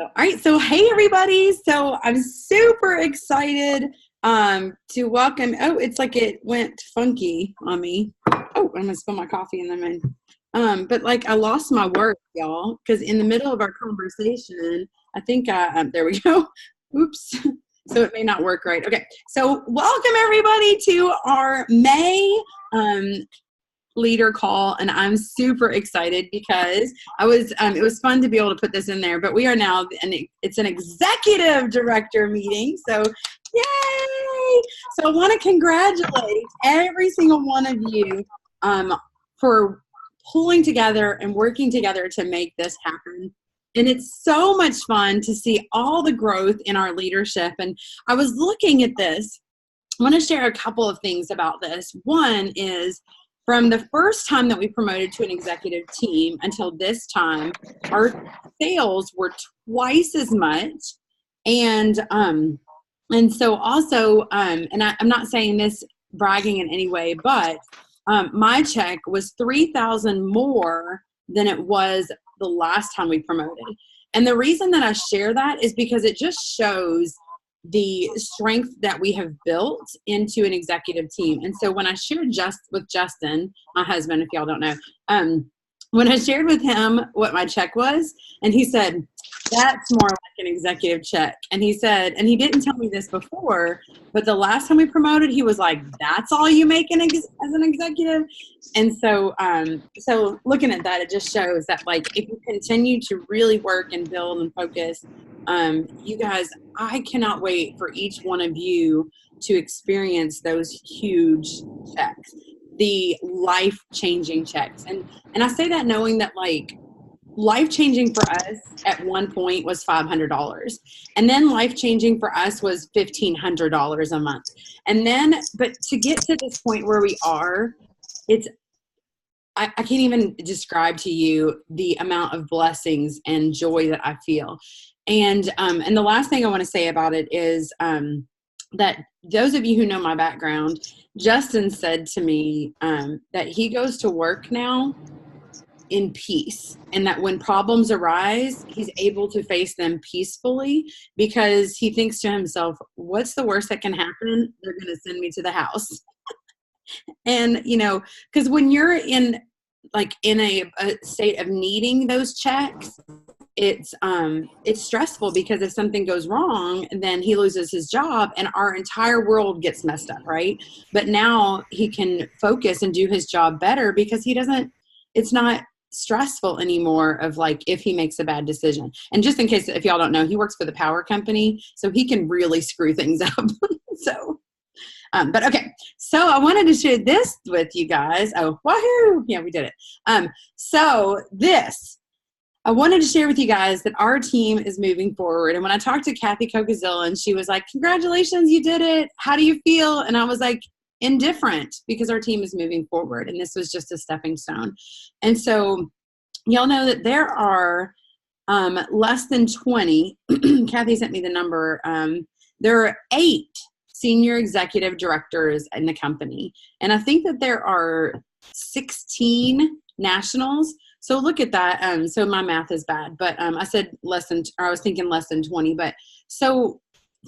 All right, so hey everybody. So I'm super excited to welcome. Oh, it's like it went funky on me. Oh, I'm gonna spill my coffee and then but like I lost my word, y'all, because in the middle of our conversation, I think there we go. Oops. So it may not work right. Okay. So welcome everybody to our May leader call, and I'm super excited because it was fun to be able to put this in there, but we are now it's an executive director meeting, so yay. So I want to congratulate every single one of you for pulling together and working together to make this happen. And it's so much fun to see all the growth in our leadership. And I was looking at this. I want to share a couple of things about this. One is, from the first time that we promoted to an executive team until this time, our sales were twice as much. And so also, and I'm not saying this bragging in any way, but my check was $3,000 more than it was the last time we promoted. And the reason that I share that is because it just shows the strength that we have built into an executive team. And so when I shared with Justin, my husband, if y'all don't know, when I shared with him what my check was, and he said, that's more like an executive check. And he said, and he didn't tell me this before, but the last time we promoted, he was like, that's all you make as an executive. And so, so looking at that, it just shows that, like, if you continue to really work and build and focus, you guys, I cannot wait for each one of you to experience those huge checks, the life-changing checks. And I say that knowing that, like, life-changing for us at one point was $500. And then life-changing for us was $1,500 a month. And then, but to get to this point where we are, I can't even describe to you the amount of blessings and joy that I feel. And the last thing I want to say about it is that those of you who know my background, Justin said to me that he goes to work now in peace, and that when problems arise, he's able to face them peacefully, because he thinks to himself, what's the worst that can happen? They're going to send me to the house. And, you know, because when you're in a state of needing those checks, it's stressful, because if something goes wrong, then he loses his job and our entire world gets messed up, right? But now he can focus and do his job better because it's not stressful anymore of, like, if he makes a bad decision. And just in case, if y'all don't know, he works for the power company, so he can really screw things up. So but okay, so I wanted to share this with you guys. Oh, wahoo! Yeah, we did it. So this, I wanted to share with you guys that our team is moving forward. And when I talked to Kathy Kokazillan, she was like, congratulations, you did it. How do you feel? And I was like, indifferent, because our team is moving forward. And this was just a stepping stone. And so y'all know that there are less than 20. Kathy sent me the number. There are 8 senior executive directors in the company. And I think that there are 16 nationals. So look at that. So my math is bad, but I was thinking less than 20. But so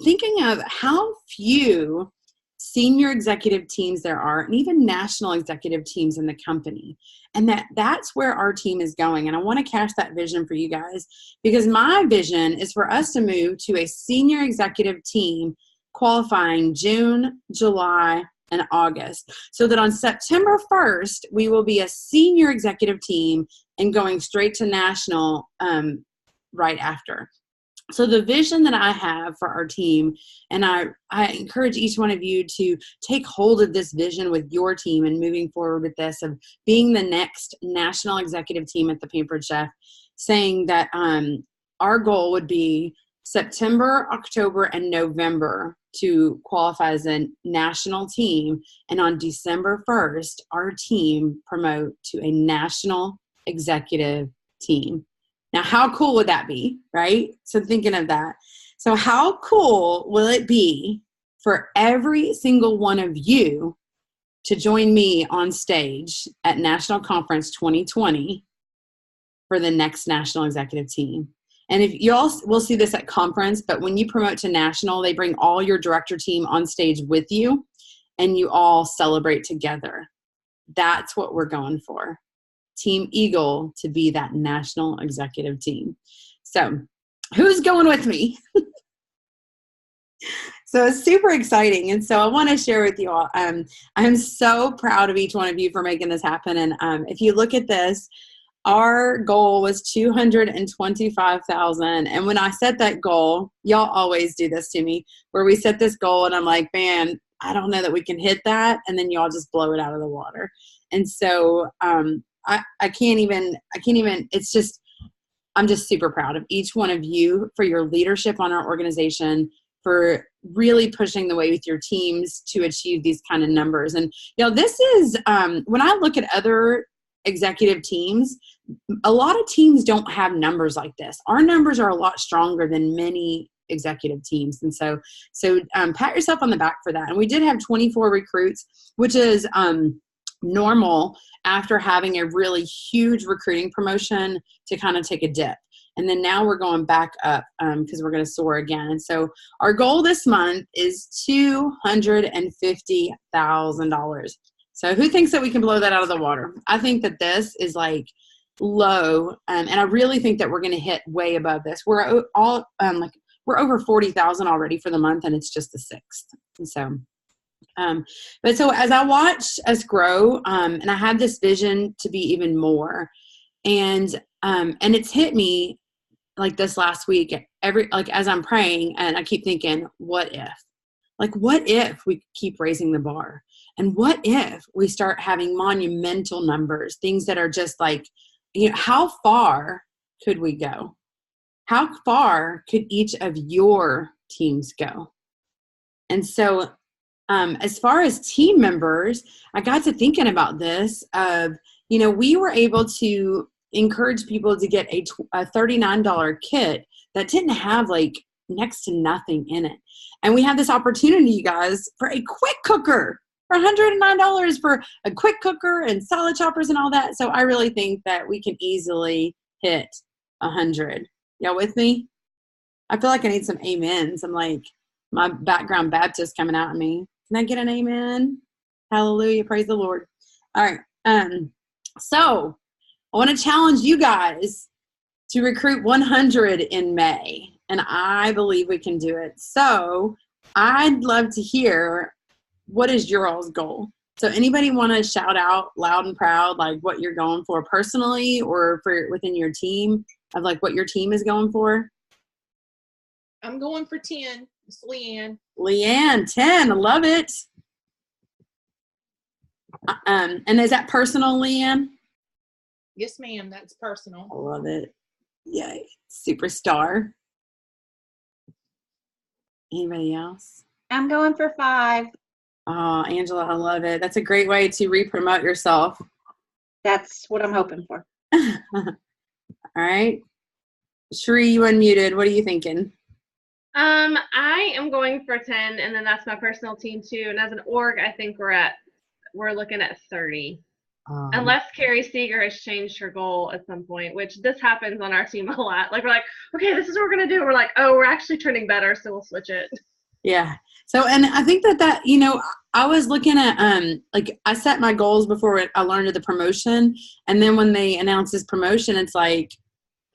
thinking of how few senior executive teams there are, and even national executive teams in the company, and that's where our team is going. And I want to cast that vision for you guys, because my vision is for us to move to a senior executive team qualifying June, July, and August, so that on September 1st, we will be a senior executive team and going straight to national right after. So the vision that I have for our team, and I encourage each one of you to take hold of this vision with your team and moving forward with this, of being the next national executive team at the Pampered Chef, saying that our goal would be September, October, and November to qualify as a national team. And on December 1st, our team promote to a national executive team. Now, how cool would that be, right? So thinking of that. So how cool will it be for every single one of you to join me on stage at National Conference 2020 for the next national executive team? And if you all will see this at conference, but when you promote to national, they bring all your director team on stage with you and you all celebrate together. That's what we're going for. Team Eagle to be that national executive team. So who's going with me? So it's super exciting. And so I want to share with you all, I'm so proud of each one of you for making this happen. And if you look at this, our goal was 225,000. And when I set that goal, y'all always do this to me, where we set this goal and I'm like, man, I don't know that we can hit that. And then y'all just blow it out of the water. And so I can't even, it's just, I'm just super proud of each one of you for your leadership on our organization, for really pushing the way with your teams to achieve these kind of numbers. And, this is, when I look at other executive teams, a lot of teams don't have numbers like this. Our numbers are a lot stronger than many executive teams. And so pat yourself on the back for that. And we did have 24 recruits, which is normal after having a really huge recruiting promotion to kind of take a dip. And then now we're going back up because we're going to soar again. And so our goal this month is $250,000. So who thinks that we can blow that out of the water? I think that this is like low. And I really think that we're going to hit way above this. We're all we're over 40,000 already for the month, and it's just the 6th. And so, but so as I watch us grow, and I have this vision to be even more, and it's hit me like this last week, as I'm praying, and I keep thinking, what if we keep raising the bar? And what if we start having monumental numbers, things that are just like, how far could we go? How far could each of your teams go? And so as far as team members, I got to thinking about this we were able to encourage people to get a $39 kit that didn't have like next to nothing in it. And we have this opportunity, you guys, for a quick cooker for $109 for a quick cooker and salad choppers and all that. So I really think that we can easily hit 100. Y'all with me? I feel like I need some amens. I'm like, my background Baptist coming out of me. Can I get an amen? Hallelujah. Praise the Lord. All right. So I want to challenge you guys to recruit 100 in May. And I believe we can do it. So I'd love to hear, what is your all's goal? So anybody want to shout out loud and proud, like what you're going for personally or for within your team, of like what your team is going for? I'm going for 10. It's Leanne. Leanne, 10. I love it. And is that personal, Leanne? Yes, ma'am. That's personal. I love it. Yay. Superstar. Anybody else? I'm going for 5. Oh, Angela, I love it. That's a great way to re-promote yourself. That's what I'm hoping for. All right. Sheree, you unmuted. What are you thinking? I am going for 10, and then that's my personal team too. And as an org, I think we're looking at 30. Unless Carrie Seeger has changed her goal at some point, which this happens on our team a lot. Like, we're like, okay, this is what we're going to do. We're like, oh, we're actually trending better, so we'll switch it. Yeah. So, and I think that, I was looking at, I set my goals before I learned of the promotion. And then when they announced this promotion, it's like,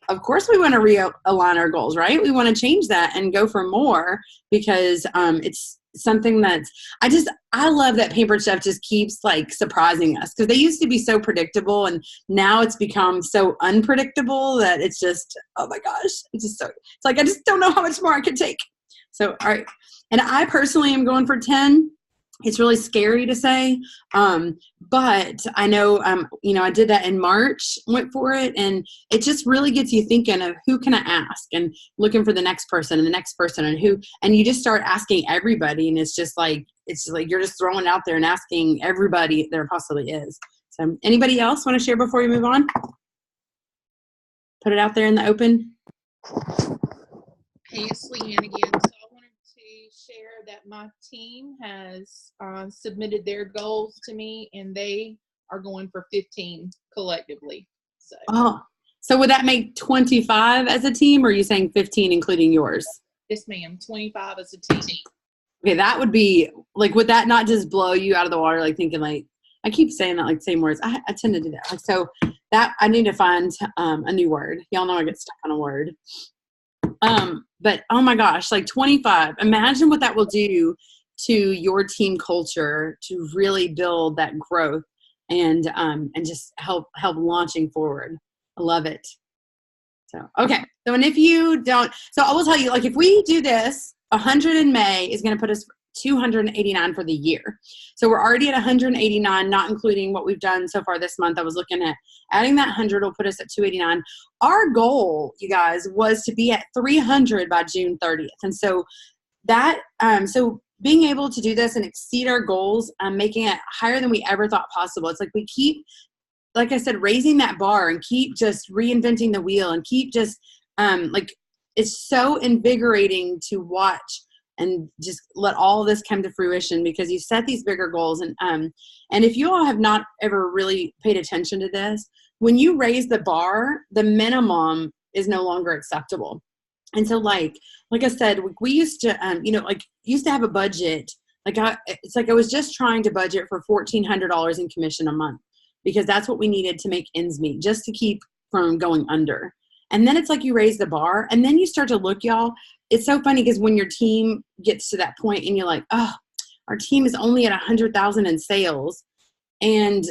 of course we want to realign our goals, right? We want to change that and go for more because it's something that's, I love that Pampered Chef just keeps like surprising us, because they used to be so predictable and now it's become so unpredictable that it's just, oh my gosh, it's like, I just don't know how much more I can take. So, all right. And I personally am going for 10. It's really scary to say, but I know, I did that in March, went for it, and it just really gets you thinking of who can I ask and looking for the next person and the next person and you just start asking everybody, and it's just like you're just throwing it out there and asking everybody there possibly is. So anybody else want to share before we move on? Put it out there in the open. Hey, it's Leanne again. So I wanted to share that my team has submitted their goals to me, and they are going for 15 collectively. So. Oh, So would that make 25 as a team, or are you saying 15 including yours? Yes, ma'am. 25 as a team. Okay, that would be like, would that not just blow you out of the water? Like thinking like, I keep saying that like same words. I tend to do that. Like, so that I need to find a new word. Y'all know I get stuck on a word. But oh my gosh, like 25. Imagine what that will do to your team culture to really build that growth and just help launching forward. I love it. So okay. So and if you don't, so I will tell you, like if we do this, 100 in May is going to put us 289 for the year. So we're already at 189, not including what we've done so far this month. I was looking at adding that 100 will put us at 289. Our goal, you guys, was to be at 300 by June 30th. And so that, so being able to do this and exceed our goals, making it higher than we ever thought possible. It's like we keep, like I said, raising that bar and keep just reinventing the wheel and keep just like, it's so invigorating to watch and just let all of this come to fruition because you set these bigger goals. And if you all have not ever really paid attention to this, when you raise the bar, the minimum is no longer acceptable. And so like I said, we used to, used to have a budget. It's like I was just trying to budget for $1,400 in commission a month because that's what we needed to make ends meet, just to keep from going under. And then it's like you raise the bar and then you start to look, y'all. It's so funny because when your team gets to that point and you're like, oh, our team is only at 100,000 in sales. And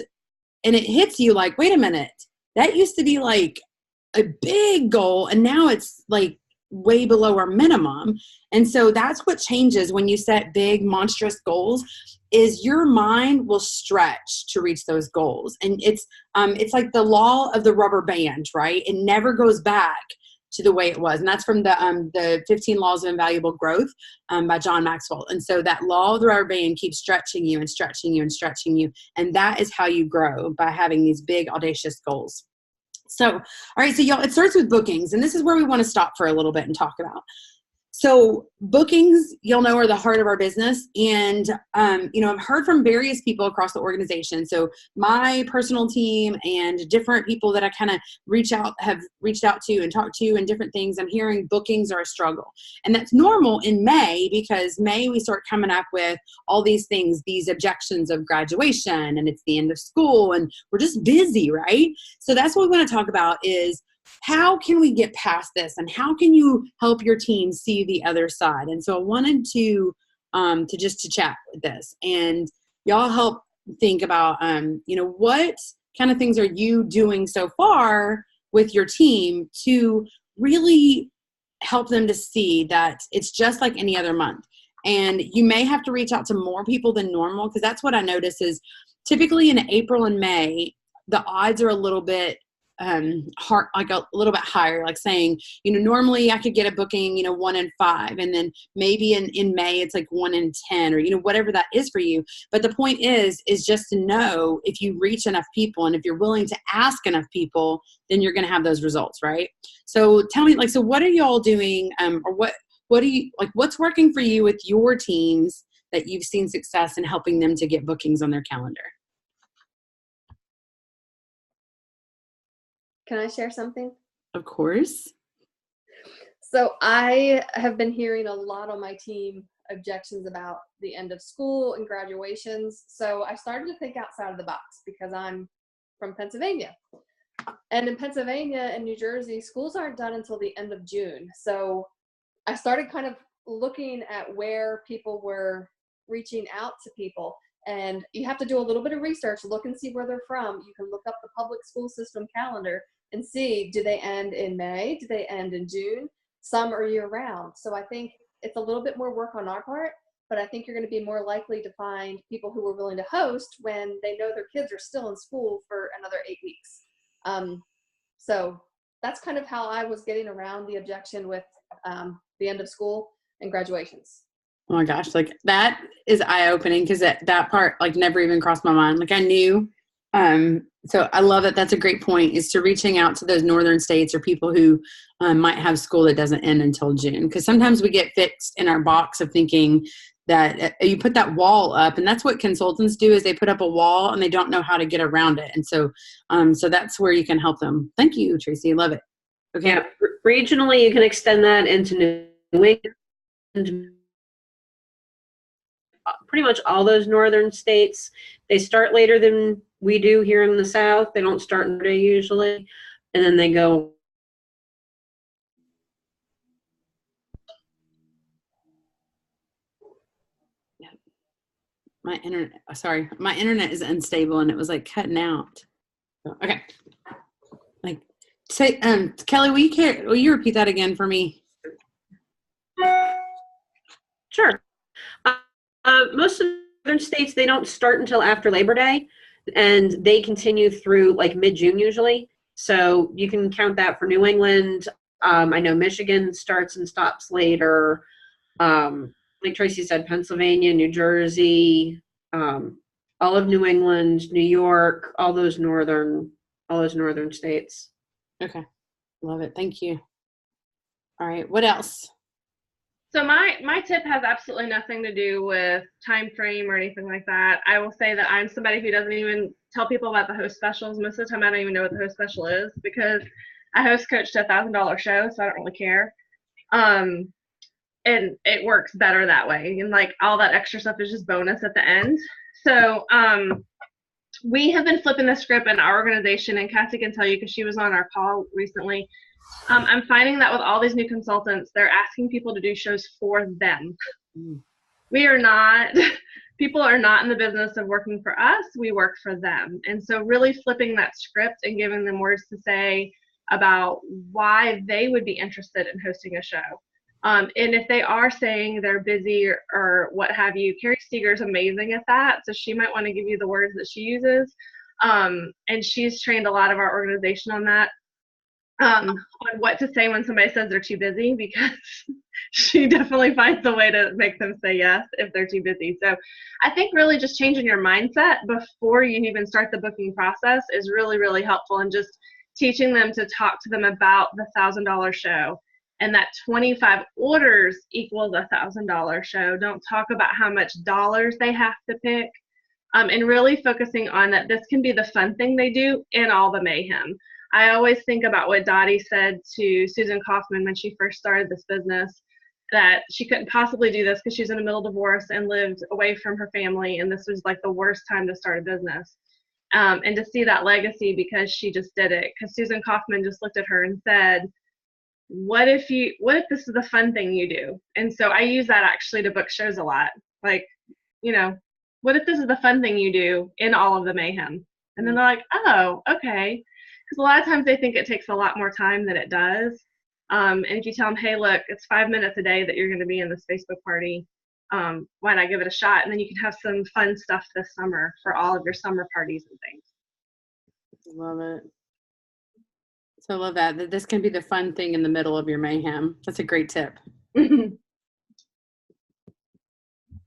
it hits you like, wait a minute, that used to be like a big goal. And now it's like way below our minimum. And so that's what changes when you set big, monstrous goals is your mind will stretch to reach those goals. And it's like the law of the rubber band, right? It never goes back to the way it was. And that's from the 15 Laws of Invaluable Growth by John Maxwell. And so that law of the rubber band keeps stretching you and stretching you and stretching you. And that is how you grow, by having these big, audacious goals. So, all right, so y'all, it starts with bookings. And this is where we want to stop for a little bit and talk about. So bookings, you'll know, are the heart of our business. And, I've heard from various people across the organization. So my personal team and different people that I kind of have reached out to and talked to and different things, I'm hearing bookings are a struggle. And that's normal in May because May we start coming up with all these things, these objections of graduation, and it's the end of school and we're just busy, right? So that's what we want to talk about is how can we get past this and how can you help your team see the other side? And so I wanted to chat with this and y'all help think about, what kind of things are you doing so far with your team to really help them to see that it's just like any other month. And you may have to reach out to more people than normal because that's what I notice is typically in April and May, the odds are a little bit hard, like a little bit higher, like saying, normally I could get a booking, 1 in 5. And then maybe in May, it's like 1 in 10 or, whatever that is for you. But the point is just to know if you reach enough people and if you're willing to ask enough people, then you're going to have those results. Right. So tell me so what are y'all doing? Or what do you what's working for you with your teams that you've seen success in helping them to get bookings on their calendar? Can I share something? Of course. So I have been hearing a lot on my team objections about the end of school and graduations. So I started to think outside of the box because I'm from Pennsylvania. And in Pennsylvania and New Jersey, schools aren't done until the end of June. So I started kind of looking at where people were reaching out to people. And you have to do a little bit of research, look and see where they're from. You can look up the public school system calendar and see, do they end in May? Do they end in June? Some are year round. So I think it's a little bit more work on our part, but I think you're going to be more likely to find people who are willing to host when they know their kids are still in school for another 8 weeks. So that's kind of how I was getting around the objection with the end of school and graduations. Oh my gosh, that is eye-opening because that part never even crossed my mind. I knew. So I love it. That's a great point, is to reaching out to those northern states or people who might have school that doesn't end until June. Because sometimes we get fixed in our box of thinking that you put that wall up, and that's what consultants do, is they put up a wall and they don't know how to get around it. And so, so that's where you can help them. Thank you, Tracy. Love it. Okay. Yeah, regionally, you can extend that into New England. Pretty much all those northern states, they start later than we do here in the South. They don't start in the day usually, and then they go. My internet is unstable and it was like cutting out. Okay. Like, say, Kelly, will you repeat that again for me? Sure. Most of the northern states, they don't start until after Labor Day, and they continue through like mid-June usually. So you can count that for New England. I know Michigan starts and stops later. Like Tracy said, Pennsylvania, New Jersey, all of New England, New York, all those northern states. Okay. Love it. Thank you. All right. What else? So my tip has absolutely nothing to do with time frame or anything like that. I will say that I'm somebody who doesn't even tell people about the host specials. Most of the time I don't even know what the host special is, because I host coached a $1,000 show, so I don't really care. And it works better that way. And like all that extra stuff is just bonus at the end. So we have been flipping the script in our organization, and Cassie can tell you because she was on our call recently. I'm finding that with all these new consultants, they're asking people to do shows for them. People are not in the business of working for us. We work for them. And so really flipping that script and giving them words to say about why they would be interested in hosting a show. And if they are saying they're busy or what have you, Carrie Steger's amazing at that. So she might want to give you the words that she uses. And she's trained a lot of our organization on that, on what to say when somebody says they're too busy, because she definitely finds a way to make them say yes if they're too busy. So I think really just changing your mindset before you even start the booking process is really, really helpful, and just teaching them to talk to them about the $1,000 show, and that 25 orders equals a $1,000 show. Don't talk about how much dollars they have to pick, and really focusing on that this can be the fun thing they do in all the mayhem. I always think about what Dottie said to Susan Kaufman when she first started this business, that she couldn't possibly do this because she's in a middle divorce and lived away from her family, and this was like the worst time to start a business. And to see that legacy because she just did it, because Susan Kaufman just looked at her and said, what if this is the fun thing you do? And so I use that actually to book shows a lot. Like, what if this is the fun thing you do in all of the mayhem? And then they're like, oh, okay. Because a lot of times they think it takes a lot more time than it does. And if you tell them, hey, look, it's 5 minutes a day that you're going to be in this Facebook party, why not give it a shot? And then you can have some fun stuff this summer for all of your summer parties and things. Love it. So I love that this can be the fun thing in the middle of your mayhem. That's a great tip.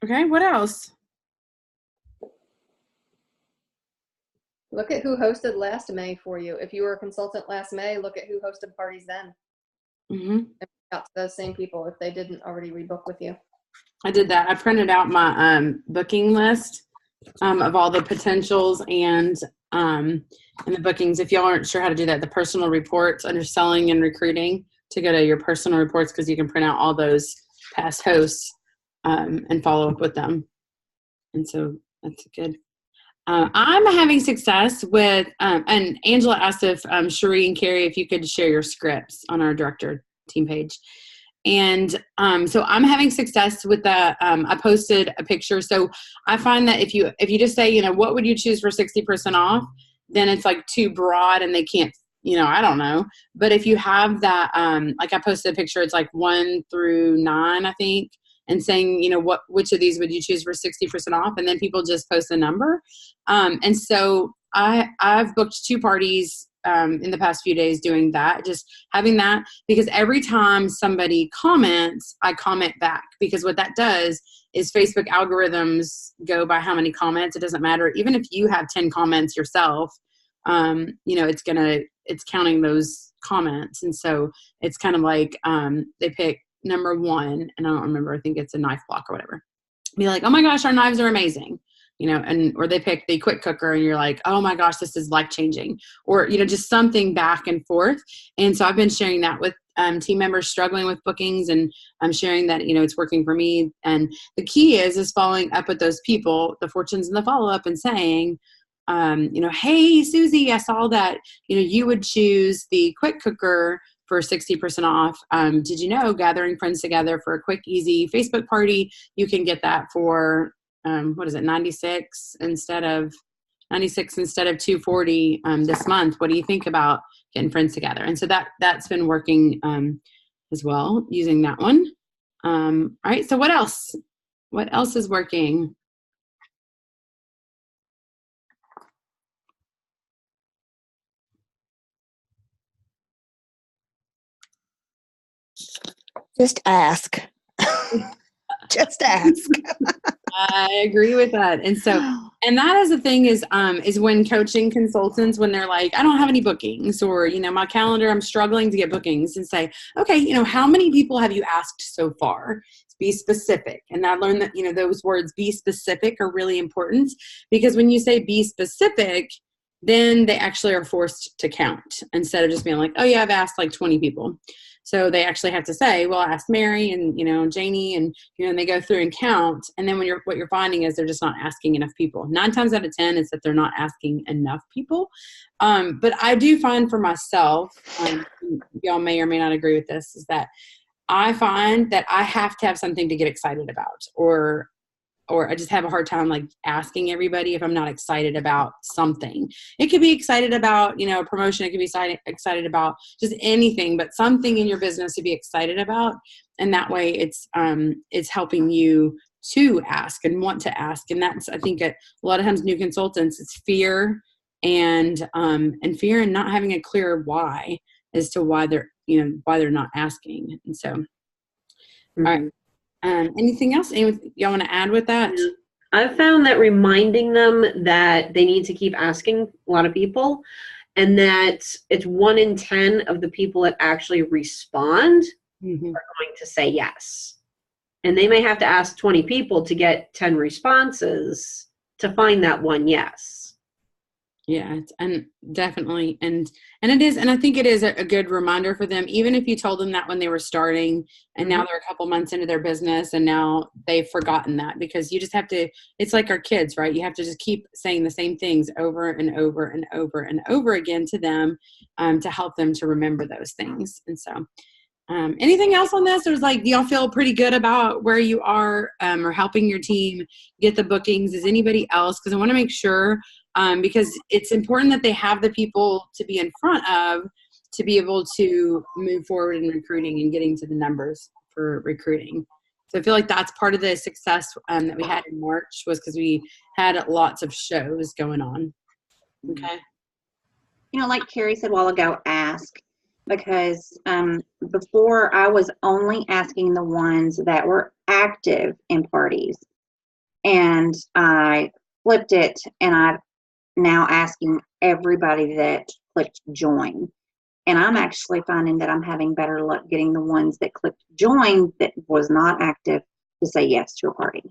Okay, what else? Look at who hosted last May for you. If you were a consultant last May, look at who hosted parties then. Mm-hmm. And reach out to those same people if they didn't already rebook with you. I did that. I printed out my booking list of all the potentials and the bookings. If y'all aren't sure how to do that, the personal reports under selling and recruiting, to go to your personal reports, because you can print out all those past hosts and follow up with them. And so that's good. I'm having success with, and Angela asked if Cherie and Carrie, if you could share your scripts on our director team page. And so I'm having success with that. I posted a picture. So I find that if you just say, what would you choose for 60% off, then it's like too broad and they can't, I don't know. But if you have that, like I posted a picture, it's like 1 through 9, I think, and saying, which of these would you choose for 60% off? And then people just post a number. And so I've booked 2 parties in the past few days doing that, just having that, because every time somebody comments, I comment back, because what that does is Facebook algorithms go by how many comments. It doesn't matter. Even if you have 10 comments yourself, it's counting those comments. And so it's kind of like they pick number 1, and I don't remember, I think it's a knife block or whatever. be like, oh my gosh, our knives are amazing. And or they pick the quick cooker and you're like, oh my gosh, this is life changing, or just something back and forth. And so I've been sharing that with team members struggling with bookings, and I'm sharing that it's working for me. And the key is following up with those people, the fortunes and the follow up, and saying, hey Susie, I saw that you would choose the quick cooker for 60% off. Did you know, gathering friends together for a quick, easy Facebook party, you can get that for what is it, 96 instead of 240 this month. What do you think about getting friends together? And so that's been working as well, using that one. All right, so what else is working? Just ask. Just ask. I agree with that. And so, and that is the thing is when coaching consultants, when they're like, I don't have any bookings, or, my calendar, I'm struggling to get bookings, and say, okay, how many people have you asked so far? Be specific. And I learned that, those words, be specific, are really important, because when you say be specific, then they actually are forced to count, instead of just being like, oh yeah, I've asked like 20 people. So they actually have to say, well, I asked Mary and, Janie, and, and they go through and count. And then what you're finding is they're just not asking enough people. 9 times out of 10 is that they're not asking enough people. But I do find for myself, y'all may or may not agree with this, is that I find that I have to have something to get excited about, or I just have a hard time like asking everybody if I'm not excited about something. It could be excited about, a promotion. It could be excited about just anything, but something in your business to be excited about. And that way it's helping you to ask and want to ask. And that's, I think, a lot of times new consultants, it's fear and fear and not having a clear why as to why they're not asking. And so, all right. Anything else? Y'all want to add with that? I've found that reminding them that they need to keep asking a lot of people, and that it's 1 in 10 of the people that actually respond are going to say yes. And they may have to ask 20 people to get 10 responses to find that one yes. Yeah, and definitely. And it is, and I think it is a good reminder for them, even if you told them that when they were starting, and now they're a couple months into their business and now they've forgotten that, because you just have to, it's like our kids, right? You have to just keep saying the same things over and over and over and over again to them, to help them to remember those things. And so, anything else on this? Or is like, do y'all feel pretty good about where you are, or helping your team get the bookings? Is anybody else? Because I want to make sure, because it's important that they have the people to be in front of to be able to move forward in recruiting and getting to the numbers for recruiting. So I feel like that's part of the success that we had in March, was because we had lots of shows going on. Okay. Like Carrie said a while ago, ask. Because before, I was only asking the ones that were active in parties, and I flipped it, and I'm now asking everybody that clicked join. And I'm actually finding that I'm having better luck getting the ones that clicked join that was not active to say yes to a party.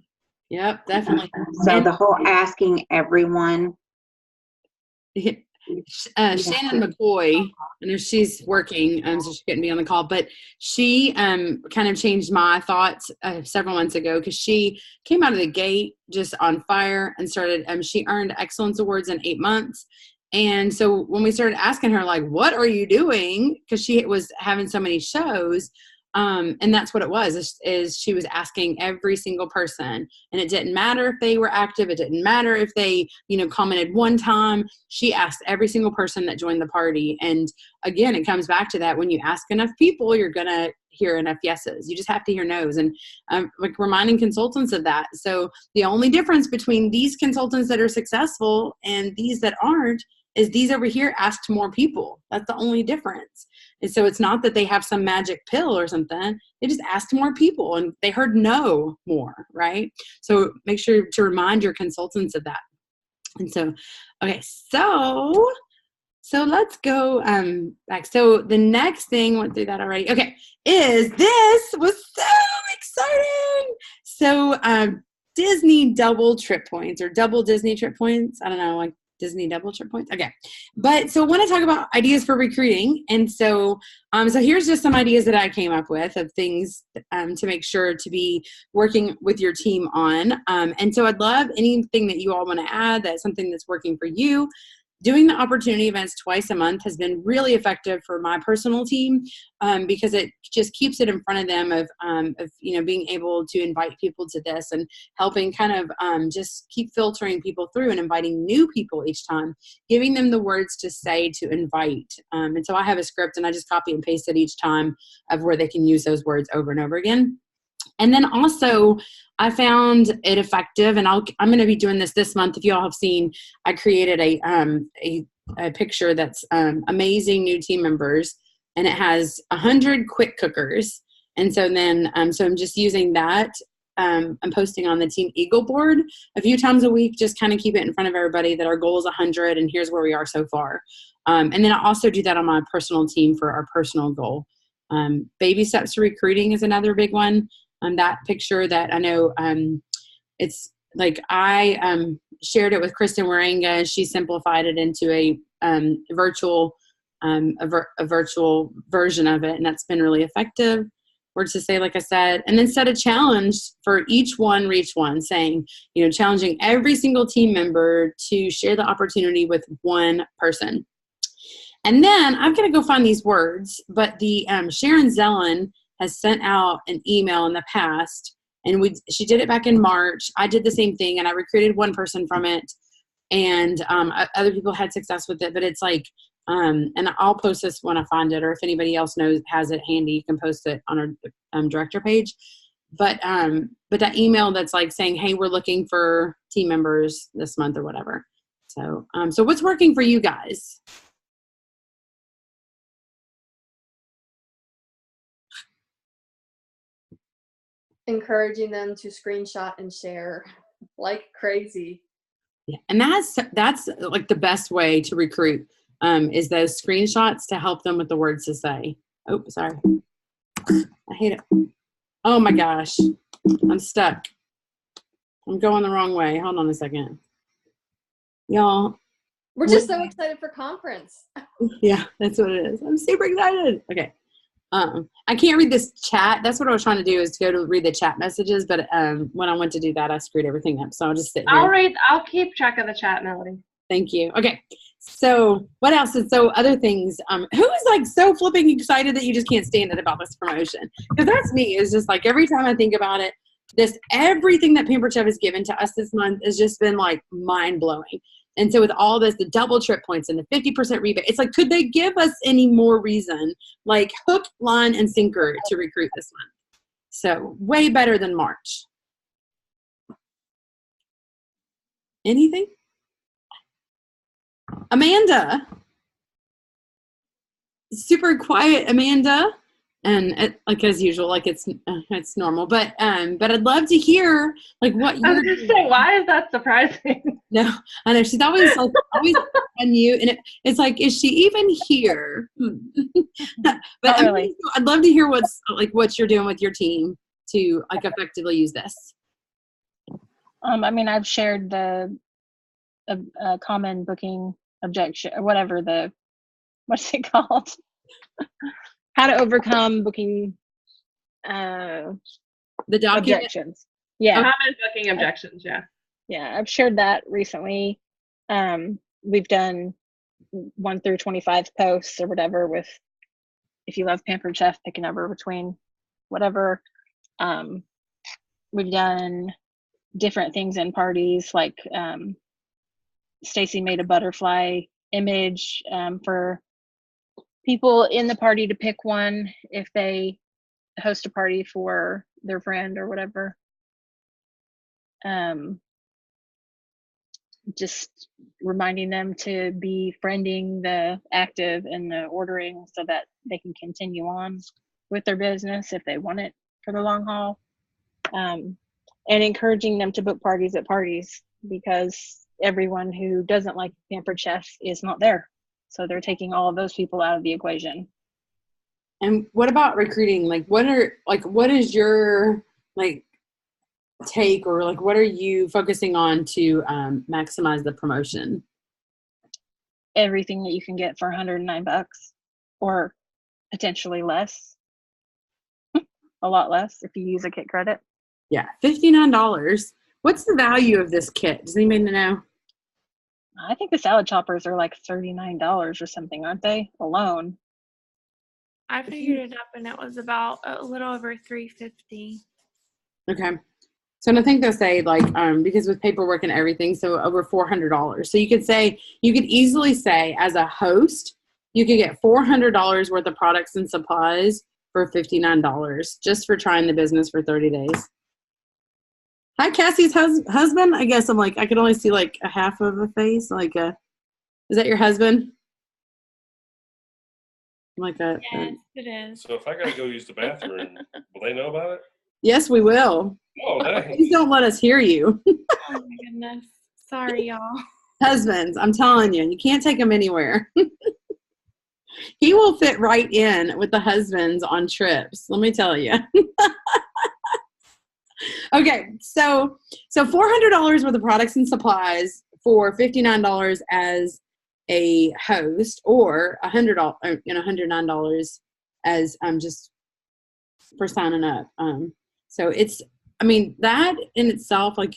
Yep, definitely. So the whole asking everyone. Shannon McCoy, I know she's working, so she couldn't be on the call, but she kind of changed my thoughts several months ago, because she came out of the gate just on fire and started, she earned excellence awards in 8 months. And so when we started asking her, like, what are you doing? Because she was having so many shows. And that's what it was, is she was asking every single person, and it didn't matter if they were active. It didn't matter if they, commented one time. She asked every single person that joined the party. And again, it comes back to that. When you ask enough people, you're going to hear enough yeses. You just have to hear no's. And like reminding consultants of that. So the only difference between these consultants that are successful and these that aren't is these over here asked more people. That's the only difference. And so it's not that they have some magic pill or something. They just asked more people and they heard no more, right? So make sure to remind your consultants of that. And so, okay, so let's go back. So the next thing, went through that already. Okay, is this was so exciting. So Disney double trip points or double Disney trip points. I don't know, like Disney double trip points. Okay. But so I want to talk about ideas for recruiting. And so, so here's just some ideas that I came up with of things to make sure to be working with your team on. And so I'd love anything that you all want to add, that's something that's working for you. Doing the opportunity events twice a month has been really effective for my personal team because it just keeps it in front of them of being able to invite people to this and helping kind of just keep filtering people through and inviting new people each time, giving them the words to say to invite. And so I have a script and I just copy and paste it each time of where they can use those words over and over again. And then also, I found it effective, and I'm going to be doing this month. If you all have seen, I created a picture that's amazing new team members, and it has 100 quick cookers. And so then, so I'm just using that. I'm posting on the Team Eagle board a few times a week, just kind of keep it in front of everybody that our goal is 100, and here's where we are so far. And then I also do that on my personal team for our personal goal. Baby steps to recruiting is another big one. That picture that I know, it's like I shared it with Kristen Waranga, and she simplified it into a virtual version of it, and that's been really effective. Words to say, like I said, and then set a challenge for each one, reach one, saying, challenging every single team member to share the opportunity with one person. And then I'm going to go find these words, but the Sharon Zellen has sent out an email in the past, and she did it back in March. I did the same thing, and I recruited one person from it, and other people had success with it. But it's like, and I'll post this when I find it, or if anybody else has it handy, you can post it on our director page. But that email that's like saying, hey, we're looking for team members this month or whatever. So what's working for you guys? Encouraging them to screenshot and share like crazy. Yeah, and that's like the best way to recruit is those screenshots to help them with the words to say. Oh, sorry. I hate it. Oh my gosh. I'm stuck. I'm going the wrong way. Hold on a second. Y'all. We're just so excited for conference. Yeah, that's what it is. I'm super excited. Okay. I can't read this chat. That's what I was trying to do, is to go to read the chat messages. But when I went to do that, I screwed everything up. So I'll just sit here. I'll keep track of the chat, Melody. Thank you. Okay. So what else? And so other things, who is like so flipping excited that you just can't stand it about this promotion? Because that's me. It's just like every time I think about it, everything that Pampered Chef has given to us this month has just been like mind blowing. And so with all this, the double trip points and the 50% rebate, it's like, could they give us any more reason, like hook, line, and sinker to recruit this month? So way better than March. Anything? Amanda. Super quiet, Amanda. And like as usual, like it's normal, but I'd love to hear like what you're. I was just saying, why is that surprising? No, I know she's always on you, and it's like, is she even here? But really. I'd love to hear what you're doing with your team to like effectively use this. I mean, I've shared the common booking objection, or whatever what's it called? How to overcome booking The document. objections. Yeah. Common booking objections, yeah. Yeah, I've shared that recently. We've done 1 through 25 posts or whatever with, if you love Pampered Chef, pick a number between whatever. We've done different things in parties, like Stacy made a butterfly image for people in the party to pick one if they host a party for their friend or whatever. Just reminding them to be friending the active and the ordering so that they can continue on with their business if they want it for the long haul. And encouraging them to book parties at parties, because everyone who doesn't like Pampered Chef is not there. So they're taking all of those people out of the equation. And what about recruiting? Like, what is your, like, take, or like what are you focusing on to maximize the promotion? Everything that you can get for $109 or potentially less. A lot less if you use a kit credit. Yeah, $59. What's the value of this kit? Does anybody know? I think the salad choppers are like $39 or something, aren't they? Alone. I figured it up and it was about a little over $350. Okay. So, and I think they'll say like, because with paperwork and everything, so over $400. So you could easily say as a host, you could get $400 worth of products and supplies for $59 just for trying the business for 30 days. Hi, Cassie's husband. I guess I'm like, I could only see like a half of a face. Like is that your husband? Yes, it is. So if I gotta go use the bathroom, will they know about it? Yes, we will. Oh, thanks. Please don't let us hear you. Oh my goodness. Sorry, y'all. Husbands, I'm telling you, you can't take them anywhere. He will fit right in with the husbands on trips. Let me tell you. Okay, so $400 worth of products and supplies for $59 as a host, or $109 as just for signing up. So it's, I mean, that in itself, like,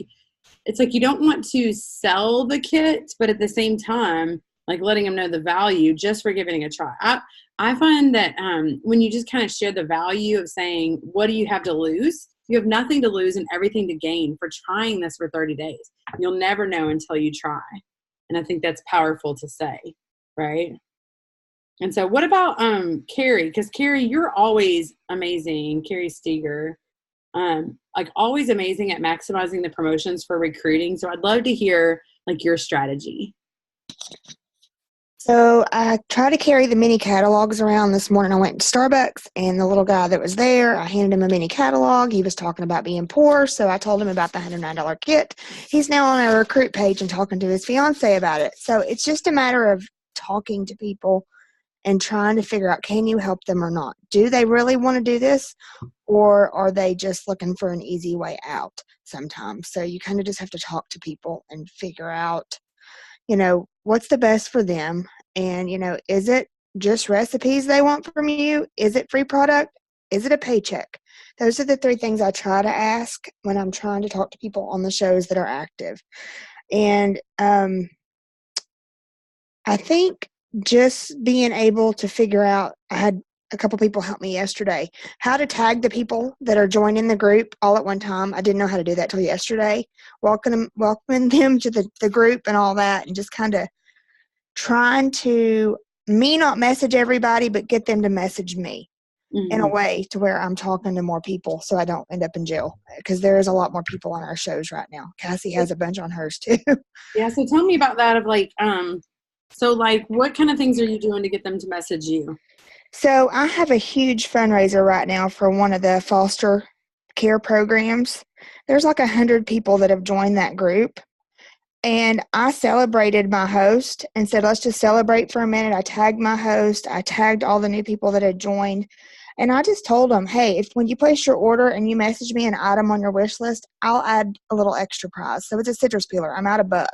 it's like you don't want to sell the kit, but at the same time, like letting them know the value just for giving it a try. I find that when you just kind of share the value of saying, what do you have to lose? You have nothing to lose and everything to gain for trying this for 30 days. You'll never know until you try. And I think that's powerful to say, right? And so what about Carrie? Because Carrie, you're always amazing, Carrie Steger. Like always amazing at maximizing the promotions for recruiting. So I'd love to hear like your strategy. So I try to carry the mini catalogs around. This morning I went to Starbucks, and the little guy that was there, I handed him a mini catalog. He was talking about being poor, so I told him about the $109 kit. He's now on our recruit page and talking to his fiance about it. So it's just a matter of talking to people and trying to figure out, can you help them or not? Do they really want to do this, or are they just looking for an easy way out sometimes? So you kind of just have to talk to people and figure out, you know, what's the best for them. And, you know, is it just recipes they want from you? Is it free product? Is it a paycheck? Those are the three things I try to ask when I'm trying to talk to people on the shows that are active. And I think just being able to figure out, I had a couple people help me yesterday, how to tag the people that are joining the group all at one time. I didn't know how to do that till yesterday. Welcoming them to the group and all that, and just kind of trying to not message everybody, but get them to message me in a way to where I'm talking to more people so I don't end up in jail, because there is a lot more people on our shows right now. Cassie has a bunch on hers too. Yeah, so tell me about that of like, so like what kind of things are you doing to get them to message you? So I have a huge fundraiser right now for one of the foster care programs. There's like 100 people that have joined that group. And I celebrated my host and said, let's just celebrate for a minute. I tagged my host. I tagged all the new people that had joined. And I just told them, hey, if when you place your order and you message me an item on your wish list, I'll add a little extra prize. So it's a citrus peeler. I'm out $1.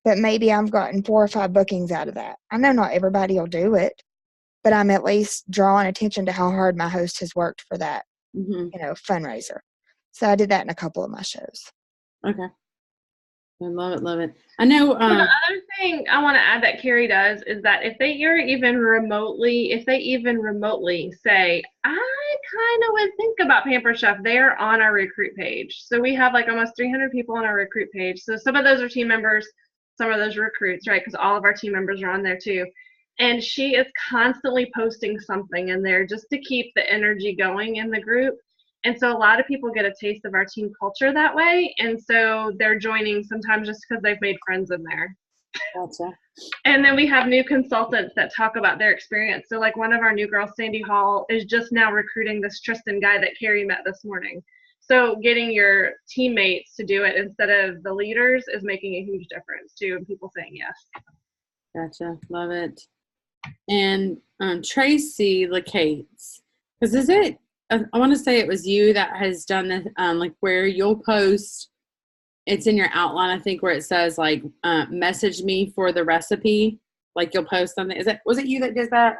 But maybe I've gotten 4 or 5 bookings out of that. I know not everybody will do it, but I'm at least drawing attention to how hard my host has worked for that, you know, fundraiser. So I did that in a couple of my shows. Okay. I love it, love it. I know. The other thing I want to add that Carrie does is that if they even remotely say, I kind of would think about Pampered Chef, they're on our recruit page. So we have like almost 300 people on our recruit page. So some of those are team members, some of those recruits, right? Because all of our team members are on there too. And she is constantly posting something in there just to keep the energy going in the group. And so a lot of people get a taste of our team culture that way. And so they're joining sometimes just because they've made friends in there. Gotcha. And then we have new consultants that talk about their experience. So like one of our new girls, Sandy Hall, is just now recruiting this Tristan guy that Carrie met this morning. So getting your teammates to do it instead of the leaders is making a huge difference too, and people saying yes. Gotcha. Love it. And Tracy Lacates, because is it I want to say it was you that has done this, like where you'll post, it's in your outline, I think, where it says like, message me for the recipe. Like you'll post something. Was it you that did that?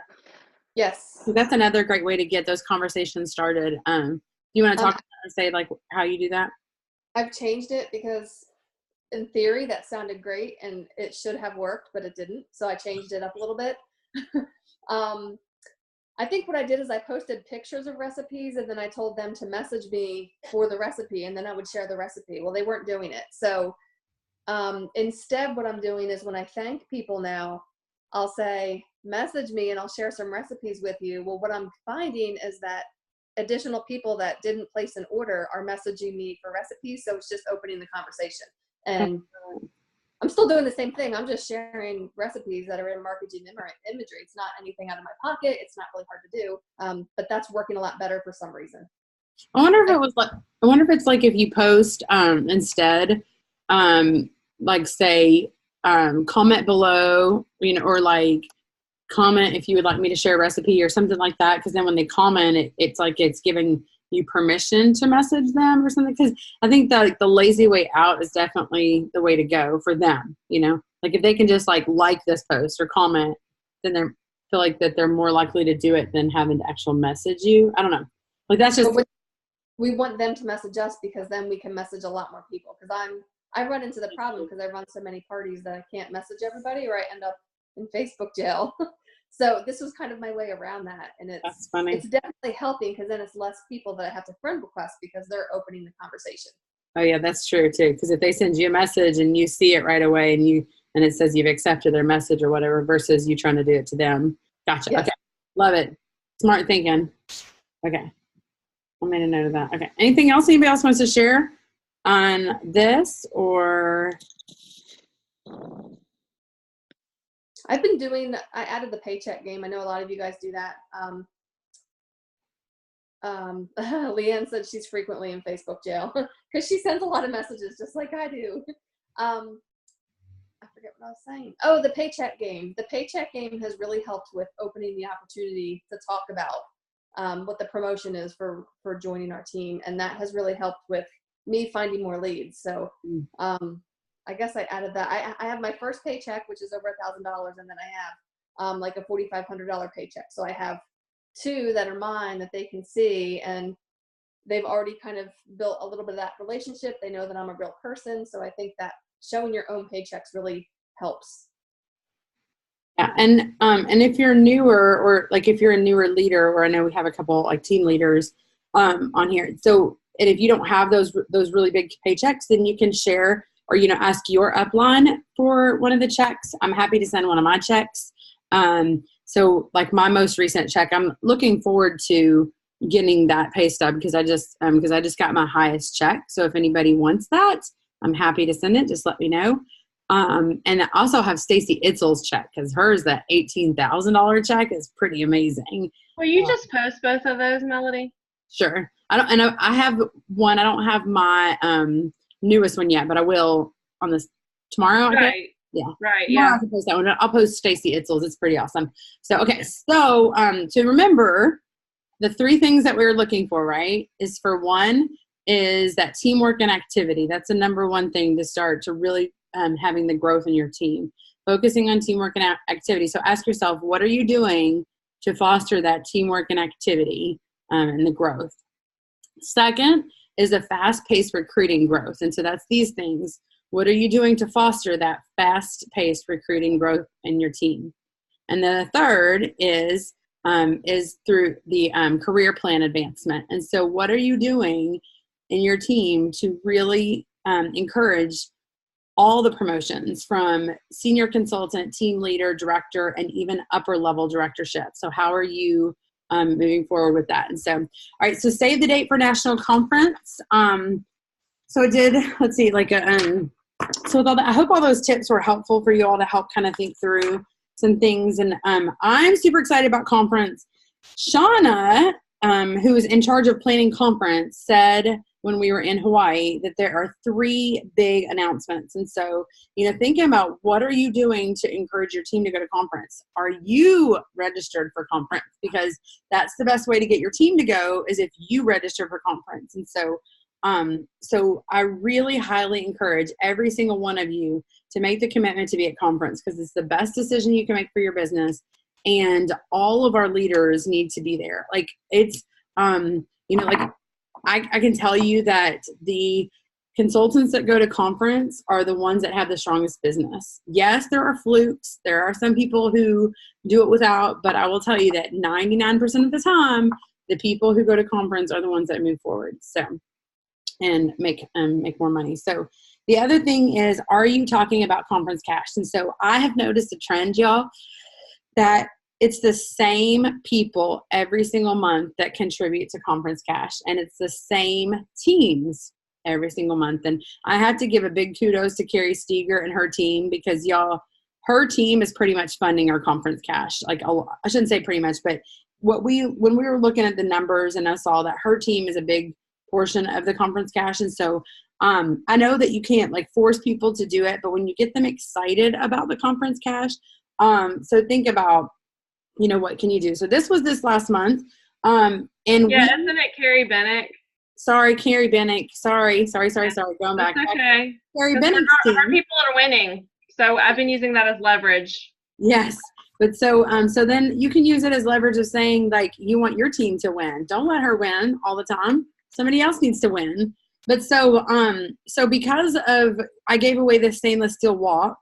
Yes. So that's another great way to get those conversations started. You want to talk and say like how you do that? I've changed it because in theory that sounded great and it should have worked, but it didn't. So I changed it up a little bit. I think what I did is I posted pictures of recipes and then I told them to message me for the recipe and then I would share the recipe. Well, they weren't doing it. So instead what I'm doing is when I thank people now, I'll say, message me and I'll share some recipes with you. Well, what I'm finding is that additional people that didn't place an order are messaging me for recipes. So it's just opening the conversation. And I'm still doing the same thing. I'm just sharing recipes that are in marketing imagery. It's not anything out of my pocket. It's not really hard to do. But that's working a lot better for some reason. I wonder if it's like if you post instead, like say, comment below, or like comment if you would like me to share a recipe or something like that. Because then when they comment, it's like it's giving you permission to message them or something. Because I think that the lazy way out is definitely the way to go for them. Like if they can just like this post or comment, then they feel like that they're more likely to do it than having to actually message you. I don't know. Like that's just. We want them to message us because then we can message a lot more people. Because I run into the problem because I run so many parties that I can't message everybody or I end up in Facebook jail. So this was kind of my way around that. And That's funny. It's definitely helping because then it's less people that I have to friend request because they're opening the conversation. Oh yeah, that's true too. Because if they send you a message and you see it right away and it says you've accepted their message or whatever versus you trying to do it to them. Gotcha. Yes. Okay. Love it. Smart thinking. Okay. I made a note of that. Okay. Anything else anybody else wants to share on this or? I added the paycheck game. I know a lot of you guys do that. Leanne said she's frequently in Facebook jail because she sends a lot of messages just like I do. I forget what I was saying. Oh, the paycheck game. The paycheck game has really helped with opening the opportunity to talk about what the promotion is for joining our team. And that has really helped with me finding more leads. So I guess I added that. I have my first paycheck, which is over $1,000. And then I have like a $4,500 paycheck. So I have 2 that are mine that they can see. And they've already kind of built a little bit of that relationship. They know that I'm a real person. So I think that showing your own paychecks really helps. Yeah, and if you're newer or like if you're a newer leader, or I know we have a couple like team leaders on here. So, and if you don't have those really big paychecks, then you can share or ask your upline for one of the checks. I'm happy to send one of my checks. So like my most recent check, I'm looking forward to getting that pay stub because I just got my highest check. So if anybody wants that, I'm happy to send it. Just let me know. And I also have Stacy Itzel's check because hers, that $18,000 check, is pretty amazing. Will you just post both of those, Melody? Sure. I have one. I don't have my newest one yet, but I will on this tomorrow. Right. Okay? Yeah. Right. Tomorrow Yeah. I can post that one. I'll post Stacy Itzel's. It's pretty awesome. So okay. So to remember the 3 things that we were looking for, right, is for one is that teamwork and activity. That's the number one thing to start to really having the growth in your team, focusing on teamwork and activity. So ask yourself, what are you doing to foster that teamwork and activity and the growth? Second is a fast-paced recruiting growth. And so that's these things. What are you doing to foster that fast-paced recruiting growth in your team? And then the third is through the career plan advancement. And so what are you doing in your team to really encourage all the promotions from senior consultant, team leader, director, and even upper level directorship? So how are you moving forward with that? And so, all right, so save the date for national conference. So I did, let's see, like, so with all that, I hope all those tips were helpful for you all to help kind of think through some things. And I'm super excited about conference. Shauna, who is in charge of planning conference, said when we were in Hawaii that there are 3 big announcements. And so, thinking about what are you doing to encourage your team to go to conference? Are you registered for conference? Because that's the best way to get your team to go is if you register for conference. And so, so I really highly encourage every single one of you to make the commitment to be at conference because it's the best decision you can make for your business. And all of our leaders need to be there. Like it's, like I can tell you that the consultants that go to conference are the ones that have the strongest business. Yes, there are flukes. There are some people who do it without, but I will tell you that 99% of the time, the people who go to conference are the ones that move forward. So, and make more money. So the other thing is, are you talking about conference cash? And so I have noticed a trend, y'all, that it's the same people every single month that contribute to conference cash. And it's the same teams every single month. And I have to give a big kudos to Carrie Steger and her team because y'all, her team is pretty much funding our conference cash. Like I shouldn't say pretty much, but when we were looking at the numbers and I saw that her team is a big portion of the conference cash. And so I know that you can't like force people to do it, but when you get them excited about the conference cash, so think about, what can you do? So this was this last month. And isn't it Carrie Bennick? Sorry, Carrie Bennick. Sorry. Going back. That's okay. Carrie Bennick. Our people are winning. So I've been using that as leverage. Yes. But so then you can use it as leverage of saying like, you want your team to win. Don't let her win all the time. Somebody else needs to win. But so because of, I gave away the stainless steel walk,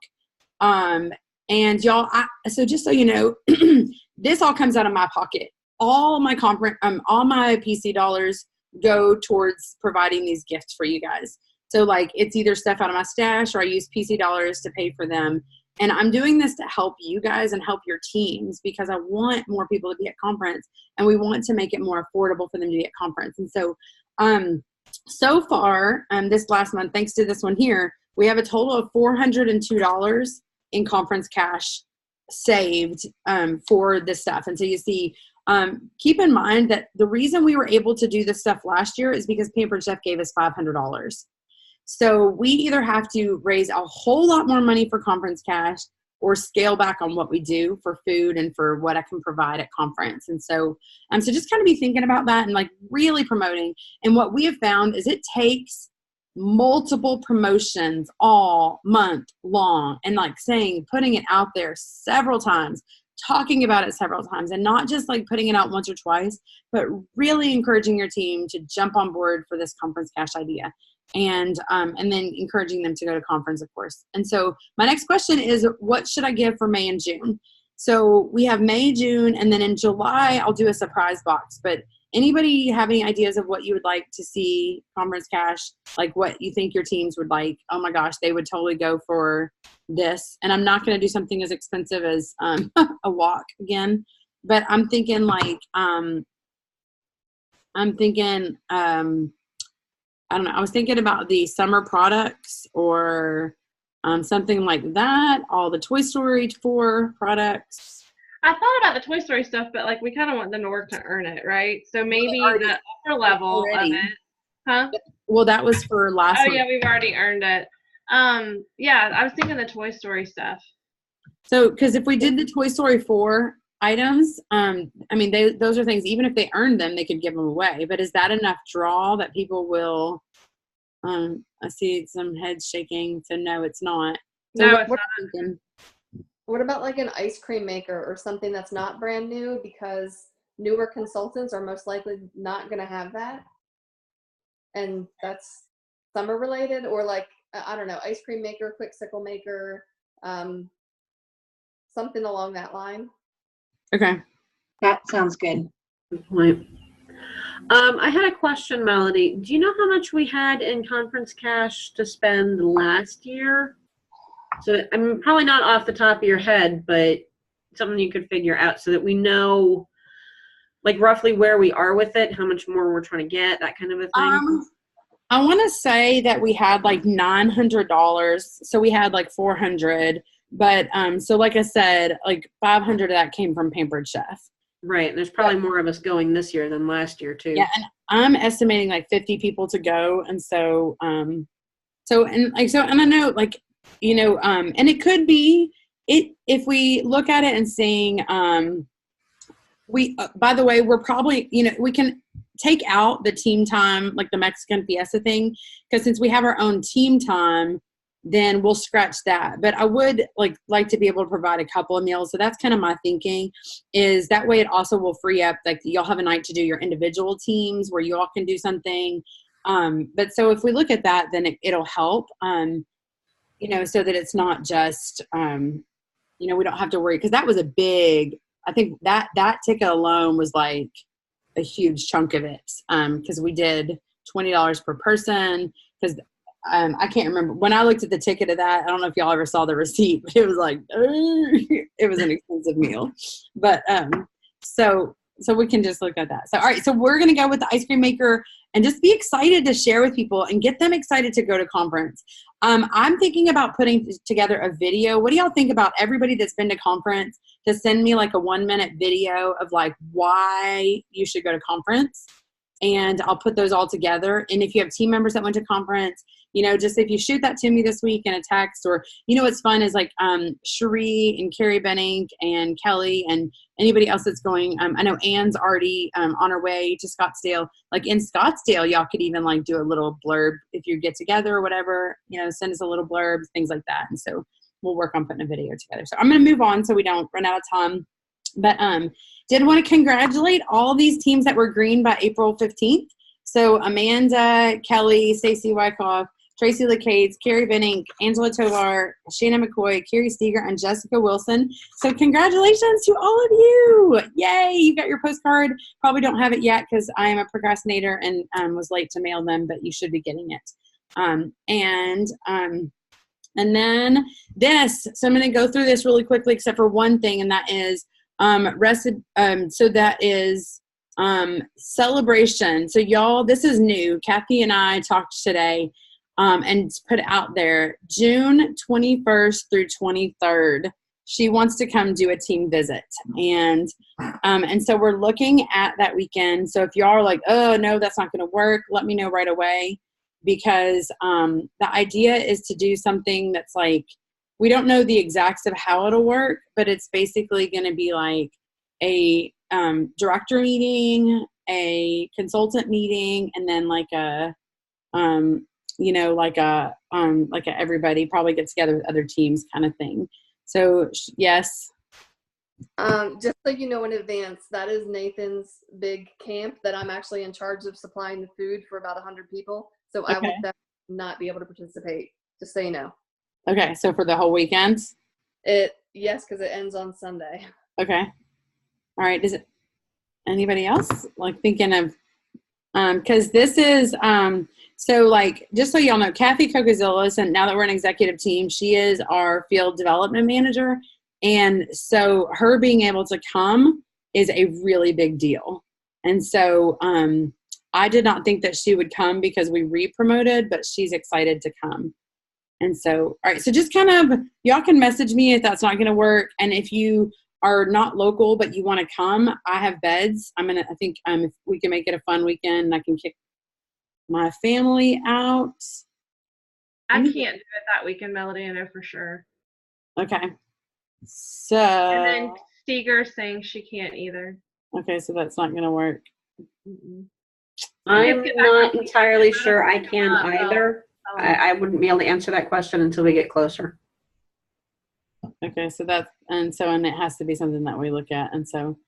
and y'all, so just so you know, this all comes out of my pocket. All my all my PC dollars go towards providing these gifts for you guys. So like, it's either stuff out of my stash or I use PC dollars to pay for them. And I'm doing this to help you guys and help your teams because I want more people to be at conference and we want to make it more affordable for them to be at conference. And so, so far, this last month, thanks to this one here, we have a total of $402 in conference cash saved for this stuff. And so you see, keep in mind that the reason we were able to do this stuff last year is because Pampered Chef gave us $500. So we either have to raise a whole lot more money for conference cash or scale back on what we do for food and for what I can provide at conference. And so, so just kind of be thinking about that and like really promoting. And what we have found is it takes multiple promotions all month long and like putting it out there several times, talking about it several times, and not just like putting it out once or twice, but really encouraging your team to jump on board for this conference cash idea. And then encouraging them to go to conference, of course. And so my next question is, what should I give for May and June? So we have May, June, and then in July, I'll do a surprise box. But anybody have any ideas of what you would like to see conference cash, like what you think your teams would like? Oh my gosh, they would totally go for this. And I'm not going to do something as expensive as a walk again, but I'm thinking like, I don't know. I was thinking about the summer products or something like that. All the Toy Story 4 products. I thought about the Toy Story stuff, but like we kind of want them to work to earn it, right? So maybe the upper level of it. Huh? Well, that was for last month. Yeah, we've already earned it. Yeah, I was thinking the Toy Story stuff. So, because if we did the Toy Story 4 items, those are things, even if they earned them, they could give them away. But is that enough draw that people will, I see some heads shaking, so no, it's not. So no, what about like an ice cream maker or something that's not brand new, because newer consultants are most likely not going to have that, and that's summer related, or like, I don't know, ice cream maker, quick sickle maker, something along that line. Okay. That sounds good. Good point. I had a question, Melody. Do you know how much we had in conference cash to spend last year? So I'm probably not off the top of your head, but something you could figure out so that we know like roughly where we are with it, how much more we're trying to get, that kind of a thing. I want to say that we had like $900. So we had like 400. But so like I said, like 500 of that came from Pampered Chef. Right. And there's probably more of us going this year than last year too. Yeah. And I'm estimating like 50 people to go. And so, and I know, like, you know, and it could be if we look at it and saying, by the way, we're probably, you know, we can take out the team time, like the Mexican Fiesta thing, because since we have our own team time, then we'll scratch that. But I would like to be able to provide a couple of meals. So that's kind of my thinking, is that way it also will free up, like you'll have a night to do your individual teams where you all can do something. But so if we look at that, then it'll help, you know, so that it's not just, you know, we don't have to worry, because that was a big, I think that ticket alone was like a huge chunk of it, because we did $20 per person, because I can't remember. When I looked at the ticket of that, I don't know if y'all ever saw the receipt, but it was like, it was an expensive meal. But so we can just look at that. So, all right, so we're going to go with the ice cream maker and just be excited to share with people and get them excited to go to conference. I'm thinking about putting together a video. What do y'all think about everybody that's been to conference to send me like a 1-minute video of like why you should go to conference? And I'll put those all together. And if you have team members that went to conference, you know, just if you shoot that to me this week in a text, or, you know, what's fun is like Cherie and Carrie Benning and Kelly and anybody else that's going. I know Anne's already on her way to Scottsdale. Like in Scottsdale, y'all could even like do a little blurb if you get together or whatever, you know, send us a little blurb, things like that. And so we'll work on putting a video together. So I'm going to move on so we don't run out of time. But did want to congratulate all these teams that were green by April 15th. So Amanda, Kelly, Stacey Wyckoff, Tracy Lacates, Carrie Benning, Angela Tovar, Shannon McCoy, Carrie Steger, and Jessica Wilson. So congratulations to all of you. Yay, you got your postcard. Probably don't have it yet because I am a procrastinator and was late to mail them, but you should be getting it. And then this, so I'm going to go through this really quickly except for one thing, and that is so that is celebration. So y'all, this is new. Kathy and I talked today and put it out there. June 21st through 23rd, she wants to come do a team visit. And so we're looking at that weekend. So if y'all are like, oh, no, that's not going to work, let me know right away. Because the idea is to do something that's like, we don't know the exacts of how it'll work, but it's basically going to be like a director meeting, a consultant meeting, and then like a, you know, like a everybody probably gets together with other teams kind of thing. So yes. Just so you know in advance, that is Nathan's big camp that I'm actually in charge of supplying the food for about 100 people. So okay. I will definitely not be able to participate, just so you know. Okay, so for the whole weekend? Yes, because it ends on Sunday. Okay. All right. Is it anybody else like thinking of? Because this is so like just so y'all know, Kathy Cocozillas, and now that we're an executive team, she is our field development manager, and so her being able to come is a really big deal. And so I did not think that she would come because we re-promoted, but she's excited to come. And so, all right, so just kind of, y'all can message me if that's not going to work. And if you are not local, but you want to come, I have beds. I think if we can make it a fun weekend, I can kick my family out. I can't do it that weekend, Melody, I know for sure. Okay. So. And then Steger's saying she can't either. Okay, so that's not going to work. Mm-mm. I'm not entirely sure I can either. I wouldn't be able to answer that question until we get closer. Okay, so and it has to be something that we look at. And so,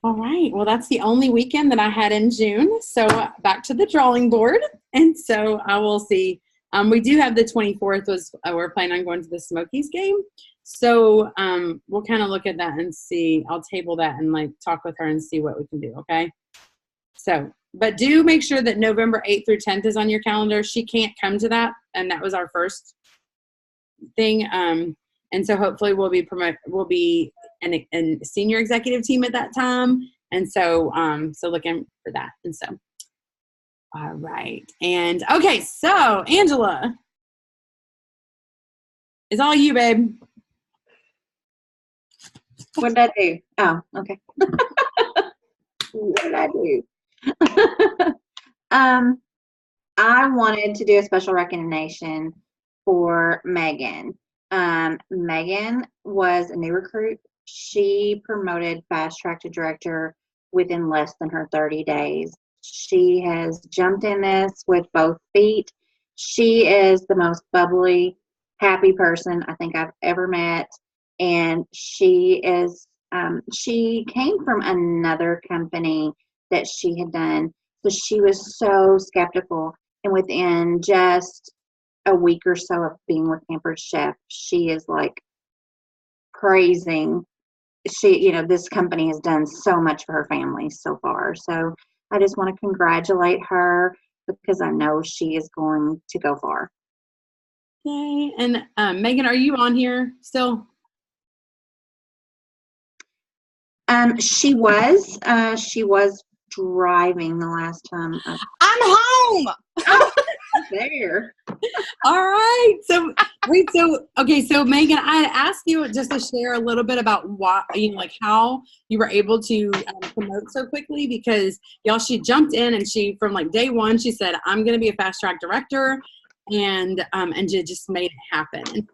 all right, well, that's the only weekend that I had in June. So back to the drawing board. And so I will see. We do have the 24th we're planning on going to the Smokies game. So we'll kind of look at that and see. I'll table that and like talk with her and see what we can do. Okay. So, but do make sure that November 8th through 10th is on your calendar. She can't come to that. And that was our first thing. And so hopefully we'll be a senior executive team at that time. And so, so looking for that. And so, all right. And okay. So Angela, it's all you, babe. What did I do? Oh, okay. What did I do? I wanted to do a special recognition for Megan. Megan was a new recruit. She promoted fast track to director within less than her 30 days. She has jumped in this with both feet. She is the most bubbly, happy person I think I've ever met. And she came from another company that she had done. So she was so skeptical. And within just a week or so of being with Pampered Chef, she is like praising. This company has done so much for her family so far. So I just want to congratulate her because I know she is going to go far. Yay. And Megan, are you on here still? She was driving the last time. I'm home. There. All right. So Megan, I had asked you just to share a little bit about how you were able to promote so quickly, because she jumped in and she, from like day one, she said, I'm going to be a fast track director, and she just made it happen. And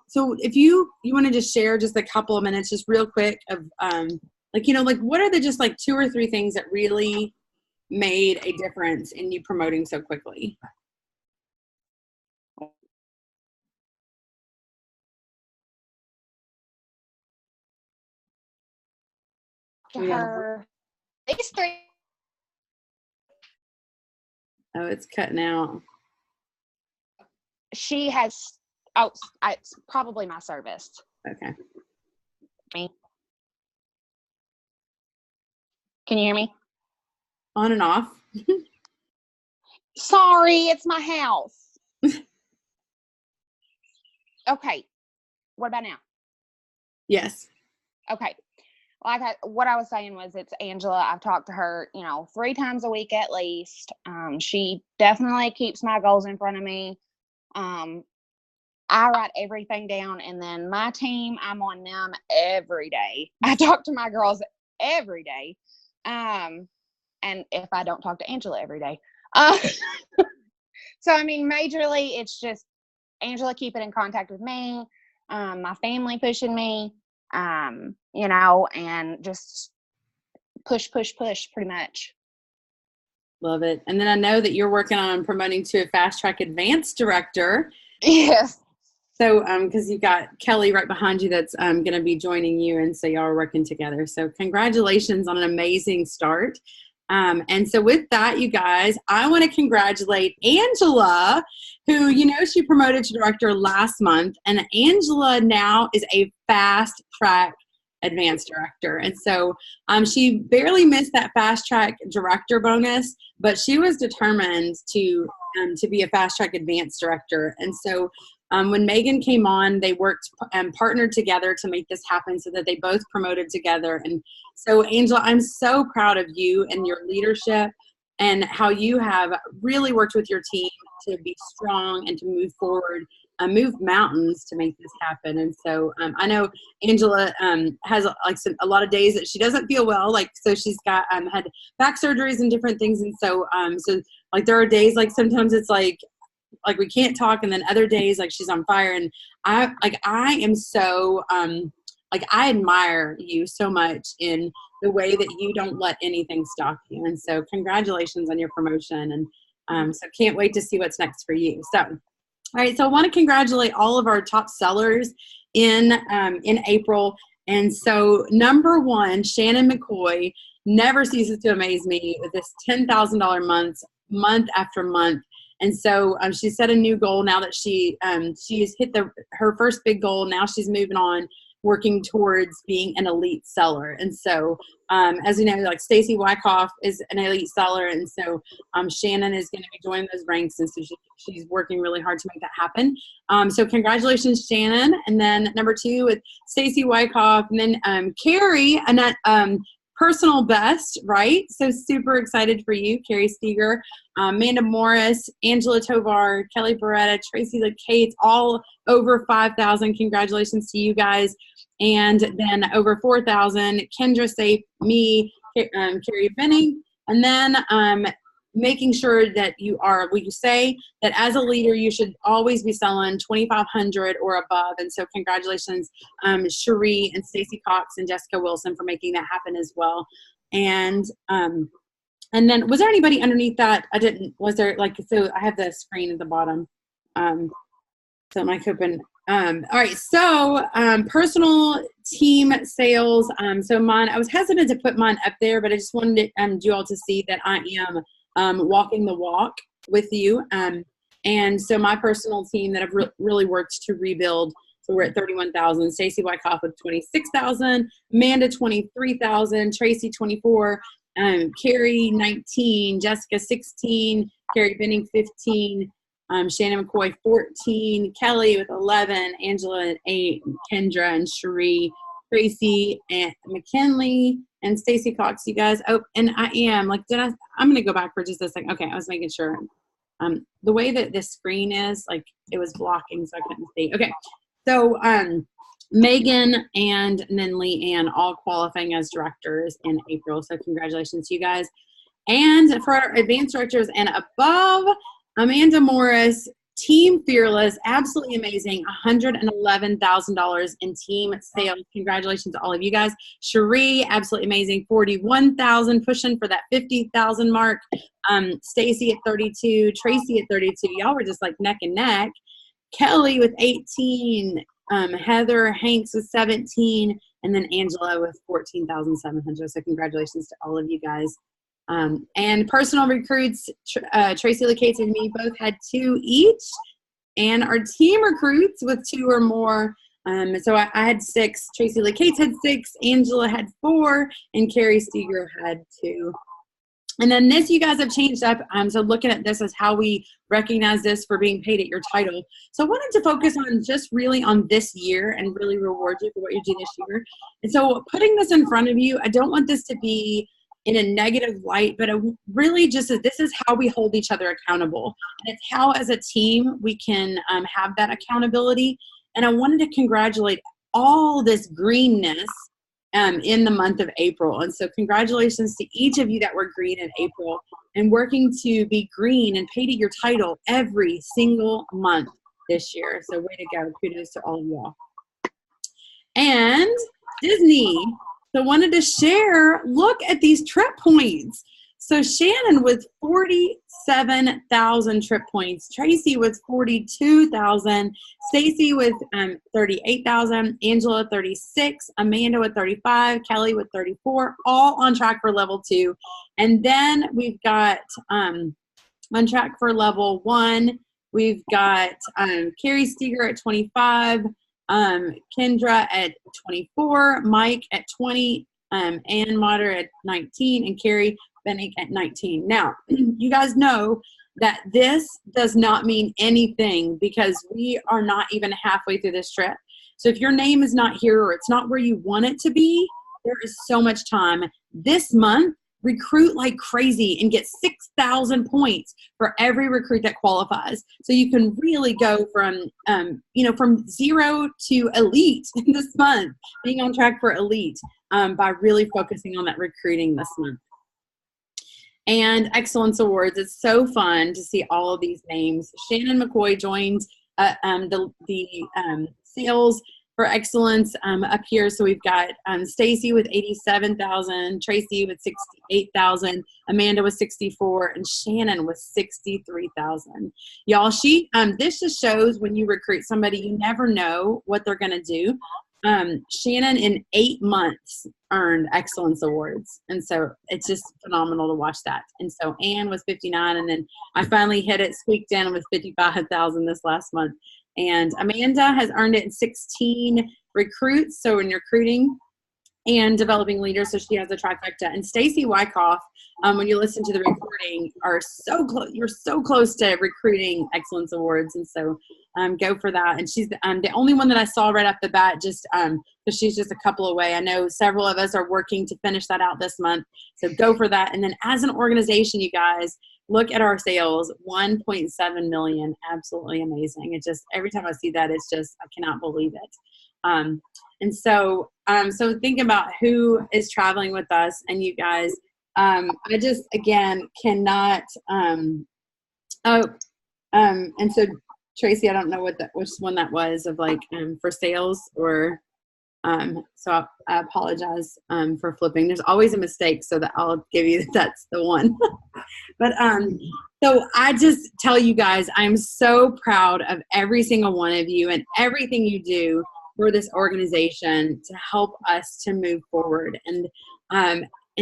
so if you want to just share just a couple of minutes, just real quick of what are the just like 2 or 3 things that really made a difference in you promoting so quickly? Her. These 3. Oh, it's cutting out. She has. It's probably my service. Okay. Me. Can you hear me? On and off. Sorry, it's my house. Okay. What about now? Yes. Okay. What I was saying was, it's Angela. I've talked to her, 3 times a week at least. She definitely keeps my goals in front of me. I write everything down, and then my team, I'm on them every day. I talk to my girls every day. And if I don't talk to Angela every day. So, majorly, it's just Angela keeping in contact with me, my family pushing me, and just push pretty much. Love it. And then I know that you're working on promoting to a fast track advanced director. Yes. So, because you've got Kelly right behind you that's going to be joining you, and so y'all are working together. So congratulations on an amazing start. And so with that, you guys, I want to congratulate Angela, who, she promoted to director last month. And Angela now is a fast track advanced director. And so she barely missed that fast track director bonus, but she was determined to be a fast track advanced director. And so when Megan came on, they worked and partnered together to make this happen so that they both promoted together. And so, Angela, I'm so proud of you and your leadership and how you have really worked with your team to be strong and to move forward, move mountains to make this happen. And so I know Angela has a lot of days that she doesn't feel well. So she's got had back surgeries and different things. And so there are days sometimes it's like we can't talk, and then other days she's on fire. And I am so I admire you so much in the way that you don't let anything stop you. And so congratulations on your promotion, and so can't wait to see what's next for you. So all right, so I want to congratulate all of our top sellers in April. And so number 1, Shannon McCoy, never ceases to amaze me with this $10,000 month after month. And so she set a new goal now that she's hit her first big goal. Now she's moving on, working towards being an elite seller. And so, as you know, Stacy Wyckoff is an elite seller. And so Shannon is going to be joining those ranks. And so she's working really hard to make that happen. So congratulations, Shannon. And then number 2 with Stacy Wyckoff, and then Carrie, and personal best, right? So super excited for you, Carrie Steger, Amanda Morris, Angela Tovar, Kelly Beretta, Tracy LeCates, all over 5,000. Congratulations to you guys. And then over 4,000, Kendra Safe, me, Carrie Benning, And then making sure that you say that as a leader, you should always be selling 2,500 or above. And so congratulations, Cherie and Stacy Cox and Jessica Wilson for making that happen as well. And then was there anybody underneath that? So I have the screen at the bottom. So mic open. All right, so personal team sales. So mine, I was hesitant to put mine up there, but I just wanted you all to see that I am walking the walk with you. And so my personal team that I've really worked to rebuild. So we're at 31,000. Stacy Wyckoff with 26,000. Amanda 23,000. Tracy 24. Carrie 19. Jessica 16. Carrie Benning 15. Shannon McCoy 14, Kelly with 11, Angela at 8, Kendra and Cherie, Tracy and McKinley, and Stacy Cox, you guys. Oh, and I am I'm going to go back for just a second. Okay, I was making sure. The way that this screen is, it was blocking, so I couldn't see. Okay, so Megan and then Leanne all qualifying as directors in April. So congratulations to you guys. And for our advanced directors and above, Amanda Morris, Team Fearless, absolutely amazing, $111,000 in team sales. Congratulations to all of you guys. Cherie, absolutely amazing, 41,000, pushing for that 50,000 mark. Stacy at 32, Tracy at 32. Y'all were just neck and neck. Kelly with 18, Heather Hanks with 17, and then Angela with 14,700. So congratulations to all of you guys. And personal recruits, Tracy LeCates and me both had 2 each, and our team recruits with 2 or more. So I had 6, Tracy LeCates had 6, Angela had 4, and Carrie Steger had 2. And then this, you guys have changed up. So looking at this as how we recognize this for being paid at your title. So I wanted to focus on just really on this year and really reward you for what you do this year. And so putting this in front of you, I don't want this to be in a negative light, but really just this is how we hold each other accountable. And it's how as a team we can have that accountability. And I wanted to congratulate all this greenness in the month of April. And so congratulations to each of you that were green in April and working to be green and paid at your title every single month this year. So way to go. Kudos to all of y'all. And Disney. So I wanted to share, look at these trip points. So Shannon with 47,000 trip points, Tracy with 42,000, Stacy with 38,000, Angela 36, Amanda with 35, Kelly with 34, all on track for level 2. And then we've got on track for level 1, we've got Carrie Steger at 25, Kendra at 24, Mike at 20, Ann Motter at 19, and Carrie Bennick at 19. Now, you guys know that this does not mean anything because we are not even halfway through this trip. So if your name is not here or it's not where you want it to be, there is so much time. This month, recruit like crazy and get 6,000 points for every recruit that qualifies. So you can really go from, from 0 to elite this month, being on track for elite by really focusing on that recruiting this month. And Excellence Awards, it's so fun to see all of these names. Shannon McCoy joined the sales for excellence up here. So we've got Stacy with 87,000, Tracy with 68,000, Amanda with 64, and Shannon with 63,000. Y'all, this just shows when you recruit somebody, you never know what they're going to do. Shannon in 8 months earned excellence awards. And so it's just phenomenal to watch that. And so Ann was 59, and then I finally hit it, squeaked in with 55,000 this last month. And Amanda has earned it in 16 recruits, so in recruiting and developing leaders, so she has a trifecta. And Stacy Wyckoff, when you listen to the recording, are so close. You're so close to recruiting excellence awards, and so go for that. And she's the only one that I saw right off the bat, just because she's just a couple away. I know several of us are working to finish that out this month, so go for that. And then as an organization, you guys, look at our sales, 1.7 million, absolutely amazing. It just, every time I see that, it's just, I cannot believe it. And so think about who is traveling with us, and you guys, I just, again, cannot, and so Tracy, I don't know which one that was of like, for sales or, so I apologize, for flipping. There's always a mistake, so that I'll give you that's the one. But, so I just tell you guys, I'm so proud of every single one of you and everything you do for this organization to help us to move forward. And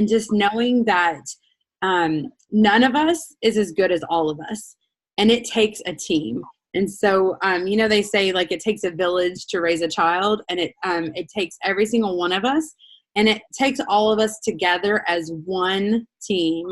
just knowing that, none of us is as good as all of us, and it takes a team. And so, they say like it takes a village to raise a child, and it takes every single one of us, and it takes all of us together as one team,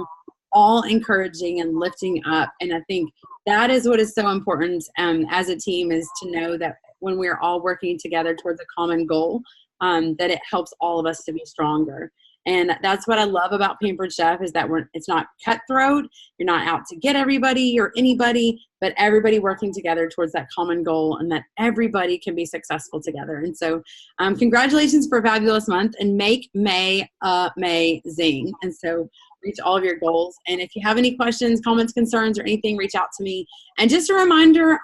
all encouraging and lifting up. And I think that is what is so important as a team, is to know that when we're all working together towards a common goal, that it helps all of us to be stronger. And that's what I love about Pampered Chef, is that it's not cutthroat. You're not out to get everybody or anybody, but everybody working together towards that common goal, and that everybody can be successful together. And so congratulations for a fabulous month, and make May amazing. And so reach all of your goals. And if you have any questions, comments, concerns, or anything, reach out to me. And just a reminder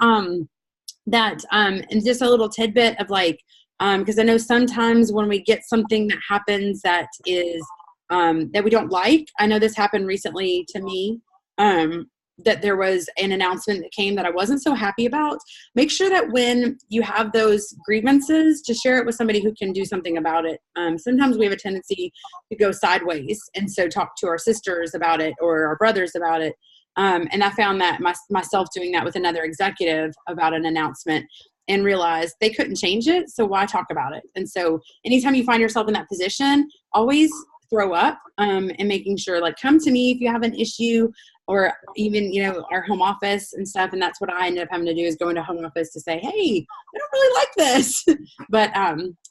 that, and just a little tidbit of like, because I know sometimes when we get something that happens that is that we don't like, I know this happened recently to me, that there was an announcement that came that I wasn't so happy about. Make sure that when you have those grievances, to share it with somebody who can do something about it. Sometimes we have a tendency to go sideways, and so talk to our sisters about it or our brothers about it. And I found that myself doing that with another executive about an announcement, and realized they couldn't change it, so why talk about it? And so anytime you find yourself in that position, always throw up, and making sure, like, come to me if you have an issue, or even, our home office and stuff. And that's what I ended up having to do, is go into home office to say, hey, I don't really like this. But,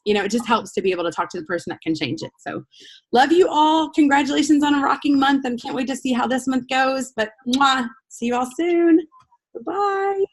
it just helps to be able to talk to the person that can change it. So love you all. Congratulations on a rocking month, and can't wait to see how this month goes. But mwah, see you all soon. Bye-bye.